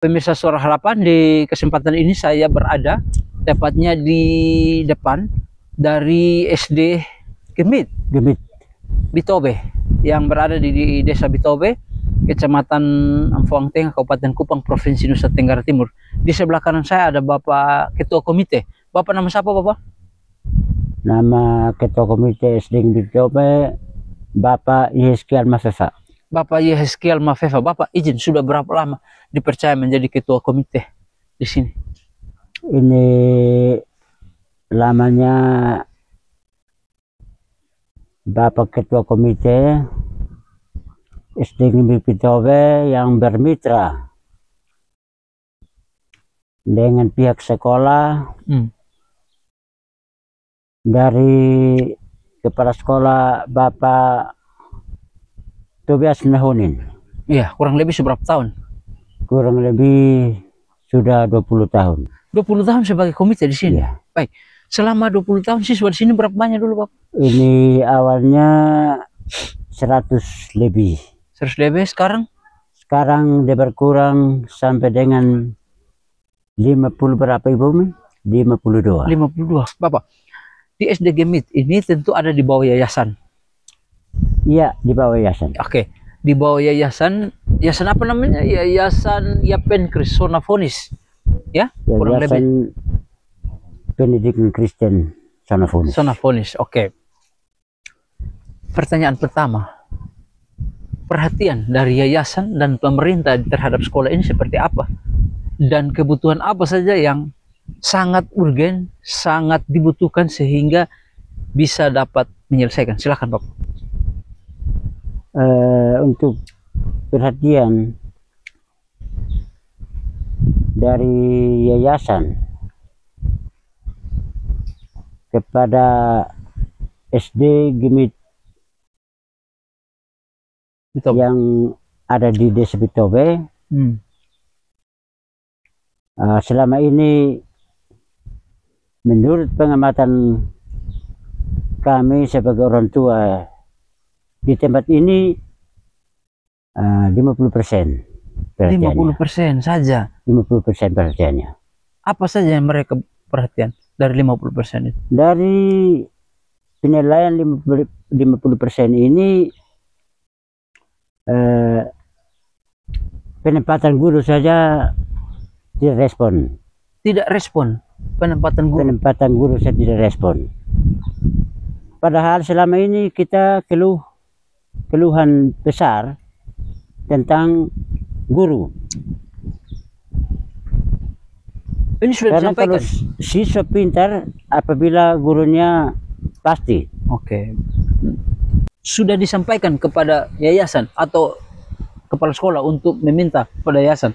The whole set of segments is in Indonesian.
Pemirsa Suara Harapan, di kesempatan ini saya berada tepatnya di depan dari SD Gemit Bitobe yang berada di Desa Bitobe, Kecamatan Amfuang Tengah, Kabupaten Kupang, Provinsi Nusa Tenggara Timur. Di sebelah kanan saya ada Bapak Ketua Komite. Bapak nama siapa, Bapak? Nama Ketua Komite SD Bitobe Bapak Yehezkiel Mafefa. Bapak Yehezkiel Mafefa. Bapak izin, sudah berapa lama dipercaya menjadi ketua komite di sini? Ini lamanya Bapak Ketua Komite SD Bitobe yang bermitra dengan pihak sekolah, dari kepala sekolah Bapak Tobias Nahonin. Iya, kurang lebih seberapa tahun? Kurang lebih sudah 20 tahun. 20 tahun sebagai komite di sini? Ya. Baik, selama 20 tahun siswa di sini berapa banyak dulu, Pak? Ini awalnya 100 lebih. 100 lebih sekarang? Sekarang dia berkurang sampai dengan 50 berapa Ibu? 52. 52. Bapak, di SD Gemit ini tentu ada di bawah yayasan. Iya, di bawah yayasan. Oke, di bawah yayasan apa namanya? Yayasan Yapen Kristonafonis. Ya, kurang lebih. Pendidikan Kristen Sonafonis. Sonafonis, oke. Pertanyaan pertama, perhatian dari yayasan dan pemerintah terhadap sekolah ini seperti apa? Dan kebutuhan apa saja yang sangat urgen, sangat dibutuhkan sehingga bisa dapat menyelesaikan? Silakan, Bapak. Untuk perhatian dari yayasan kepada SD Gemit yang ada di Desa Bitobe, selama ini menurut pengamatan kami sebagai orang tua di tempat ini 50% perhatiannya. 50% saja? 50% perhatiannya. Apa saja yang mereka perhatian dari 50% itu? Dari penilaian 50% ini penempatan guru saja tidak respon. Tidak respon penempatan guru? Penempatan guru saya tidak respon. Padahal selama ini kita keluhan besar tentang guru. Ini sudah karena disampaikan? Kalau siswa pintar apabila gurunya pasti. Oke. Sudah disampaikan kepada yayasan atau kepala sekolah untuk meminta kepada yayasan?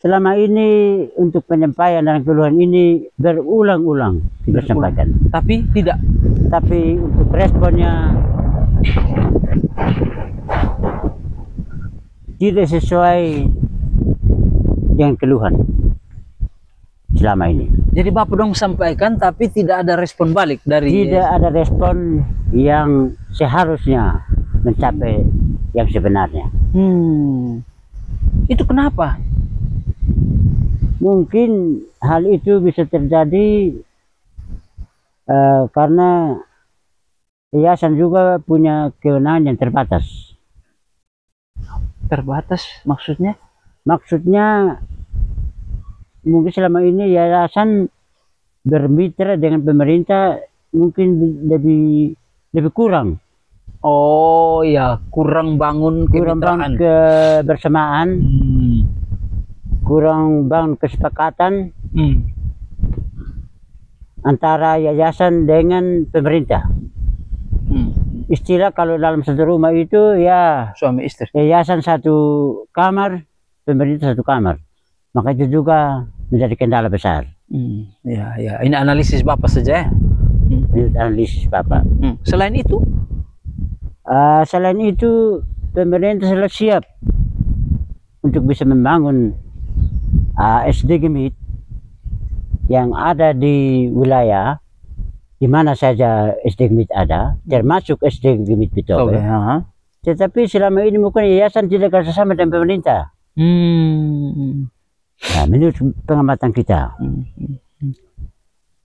Selama ini untuk penyampaian dan keluhan ini berulang-ulang disampaikan. Tapi tidak. Tapi untuk responnya tidak sesuai dengan keluhan selama ini. Jadi Bapak dong sampaikan tapi tidak ada respon balik dari... Tidak ada respon yang seharusnya mencapai yang sebenarnya. Itu kenapa? Mungkin hal itu bisa terjadi karena yayasan juga punya kewenangan yang terbatas. Terbatas maksudnya? Maksudnya mungkin selama ini yayasan bermitra dengan pemerintah mungkin lebih kurang. Oh ya, kurang bangun kebersamaan, kurang bangun kesepakatan antara yayasan dengan pemerintah. Istilah kalau dalam satu rumah itu ya suami istri. Yayasan satu kamar, pemerintah satu kamar. Maka itu juga menjadi kendala besar. Ya, ini analisis Bapak saja. Ini analisis Bapak. Selain itu? Selain itu pemerintah selalu siap untuk bisa membangun SD Gemit yang ada di wilayah di mana saja SD Gemit ada, termasuk SD Gemit Bitobe. Tetapi selama ini mungkin yayasan tidak kerjasama dengan pemerintah. Nah, menurut pengamatan kita.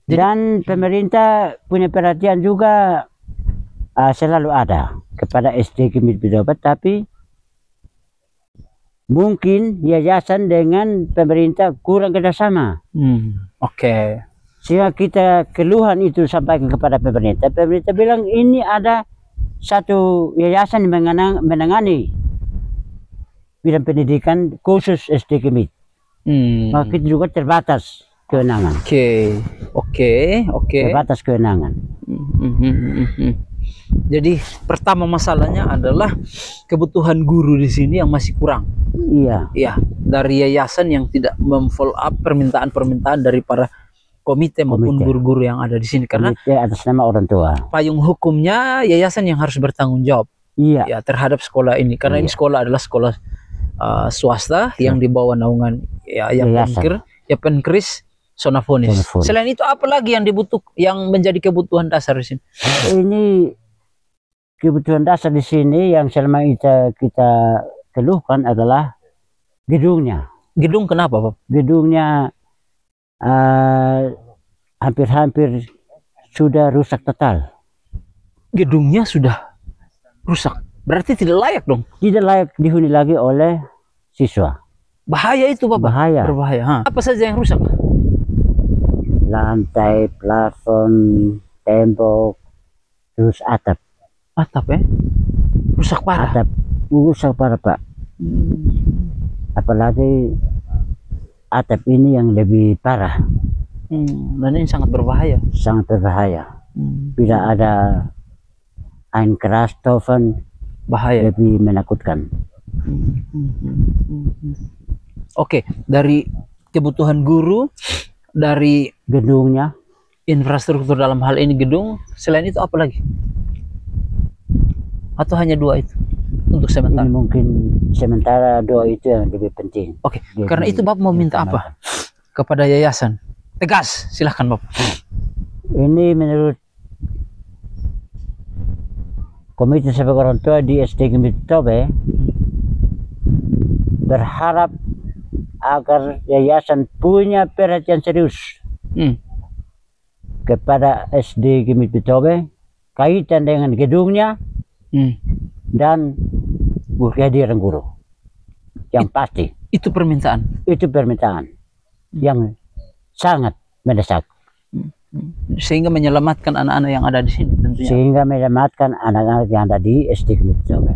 Dan pemerintah punya perhatian juga selalu ada kepada SD Gemit Bitobe, tapi mungkin yayasan dengan pemerintah kurang kerjasama. Oke. Sehingga kita keluhan itu sampaikan kepada pemerintah. Pemerintah bilang ini ada satu yayasan yang menangani bidang pendidikan khusus SD Gemit. Maka kita juga terbatas kewenangan. Oke. Terbatas kewenangan. Jadi pertama masalahnya adalah kebutuhan guru di sini yang masih kurang. Iya. Iya, dari yayasan yang tidak memfollow up permintaan-permintaan dari para komite maupun guru-guru yang ada di sini, karena komite atas nama orang tua. Payung hukumnya yayasan yang harus bertanggung jawab. Iya. Ya, terhadap sekolah ini, karena ini sekolah adalah sekolah swasta yang di bawah naungan Penkris Sonafonis. Selain itu apa lagi yang menjadi kebutuhan dasar di sini? Ini kebutuhan dasar di sini yang selama kita keluhkan adalah gedungnya. Gedung kenapa, Pak? Gedungnya hampir-hampir sudah rusak total. Gedungnya sudah rusak, berarti tidak layak dong? Tidak layak dihuni lagi oleh siswa. Bahaya itu, Bapak? Bahaya. Berbahaya. Apa saja yang rusak? Lantai, plafon, tembok, terus atap. Atap ya? Rusak parah? Atap rusak parah, Pak. Apalagi atap ini yang lebih parah. Dan ini sangat berbahaya. Sangat berbahaya. Bila ada angin keras, taufan, bahaya, lebih menakutkan. Oke, dari kebutuhan guru, dari gedungnya, infrastruktur dalam hal ini gedung, selain itu apa lagi? Atau hanya dua itu untuk sementara? Ini mungkin sementara dua itu yang lebih penting. Oke, karena itu Bapak mau minta apa kepada yayasan? Tegas, silahkan Bapak. Ini menurut Komite Sepak Orang Tua di SD Gemit Bitobe berharap agar yayasan punya perhatian serius kepada SD Gemit Bitobe kaitan dengan gedungnya dan kehadiran guru yang pasti. Itu permintaan. Itu permintaan yang sangat mendesak. Sehingga menyelamatkan anak-anak yang ada di sini tentunya. Sehingga menyelamatkan anak-anak yang ada di SD Gemit Bitobe.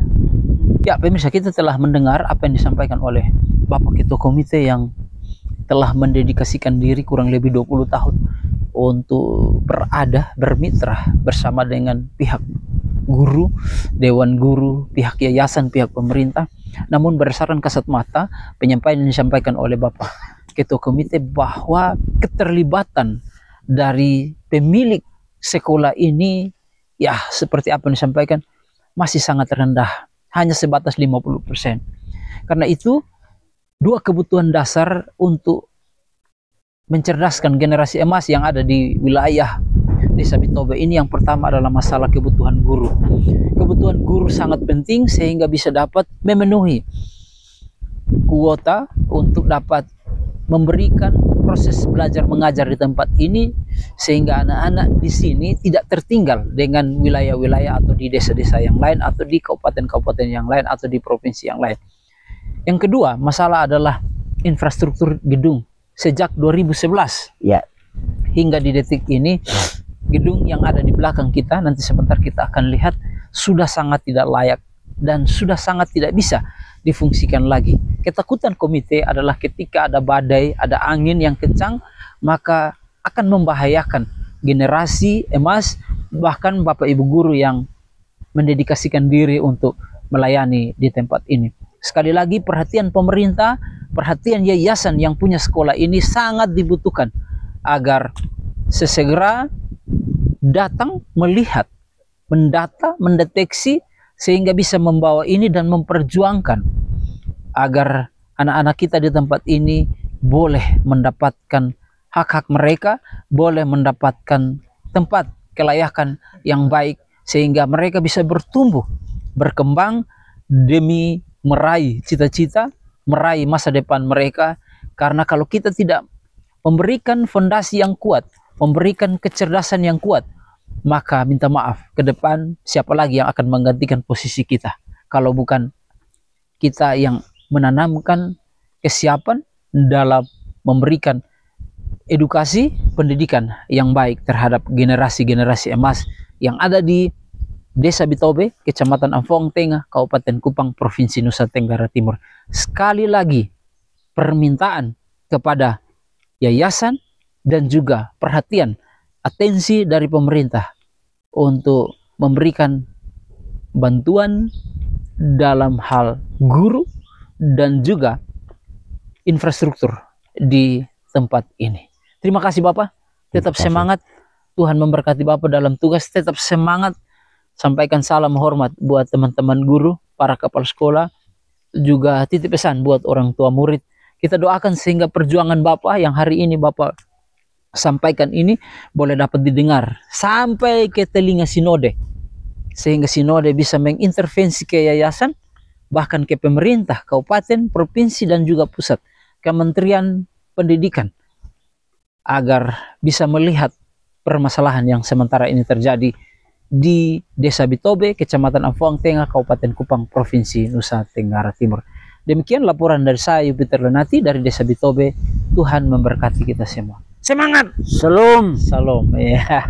Ya, pemirsa, kita telah mendengar apa yang disampaikan oleh Bapak Ketua Komite yang telah mendedikasikan diri kurang lebih 20 tahun untuk bermitra bersama dengan pihak guru, dewan guru, pihak yayasan, pihak pemerintah. Namun berdasarkan kasat mata penyampaian yang disampaikan oleh Bapak Ketua Komite bahwa keterlibatan dari pemilik sekolah ini, ya seperti apa yang disampaikan, masih sangat rendah, hanya sebatas 50%. Karena itu dua kebutuhan dasar untuk mencerdaskan generasi emas yang ada di wilayah Desa Bitobe ini, yang pertama adalah masalah kebutuhan guru. Kebutuhan guru sangat penting sehingga bisa dapat memenuhi kuota untuk dapat memberikan proses belajar mengajar di tempat ini, sehingga anak-anak di sini tidak tertinggal dengan wilayah-wilayah atau di desa-desa yang lain atau di kabupaten-kabupaten yang lain atau di provinsi yang lain. Yang kedua, masalah adalah infrastruktur gedung. Sejak 2011 ya, hingga di detik ini, gedung yang ada di belakang kita, nanti sebentar kita akan lihat, sudah sangat tidak layak dan sudah sangat tidak bisa difungsikan lagi. Ketakutan komite adalah ketika ada badai, ada angin yang kencang, maka akan membahayakan generasi emas, bahkan Bapak Ibu guru yang mendedikasikan diri untuk melayani di tempat ini. Sekali lagi, perhatian pemerintah, perhatian yayasan yang punya sekolah ini sangat dibutuhkan agar sesegera datang melihat, mendata, mendeteksi, sehingga bisa membawa ini dan memperjuangkan agar anak-anak kita di tempat ini boleh mendapatkan hak-hak mereka, boleh mendapatkan tempat kelayakan yang baik, sehingga mereka bisa bertumbuh, berkembang demi meraih cita-cita, meraih masa depan mereka. Karena kalau kita tidak memberikan fondasi yang kuat, memberikan kecerdasan yang kuat, maka minta maaf, ke depan siapa lagi yang akan menggantikan posisi kita kalau bukan kita yang menanamkan kesiapan dalam memberikan edukasi pendidikan yang baik terhadap generasi-generasi emas yang ada di Desa Bitobe, Kecamatan Ampong Tengah, Kabupaten Kupang, Provinsi Nusa Tenggara Timur. Sekali lagi permintaan kepada yayasan dan juga perhatian, atensi dari pemerintah untuk memberikan bantuan dalam hal guru dan juga infrastruktur di tempat ini. Terima kasih Bapak, tetap semangat, Tuhan memberkati Bapak dalam tugas, tetap semangat. Sampaikan salam hormat buat teman-teman guru, para kepala sekolah, juga titip pesan buat orang tua murid. Kita doakan sehingga perjuangan Bapak yang hari ini Bapak sampaikan ini boleh dapat didengar sampai ke telinga sinode, sehingga sinode bisa mengintervensi ke yayasan, bahkan ke pemerintah, kabupaten, provinsi, dan juga pusat, Kementerian Pendidikan, agar bisa melihat permasalahan yang sementara ini terjadi di Desa Bitobe, Kecamatan Ampong Tengah, Kabupaten Kupang, Provinsi Nusa Tenggara Timur. Demikian laporan dari saya, Yupiter Lenati, dari Desa Bitobe. Tuhan memberkati kita semua. Semangat! Salam. Salam. Ya.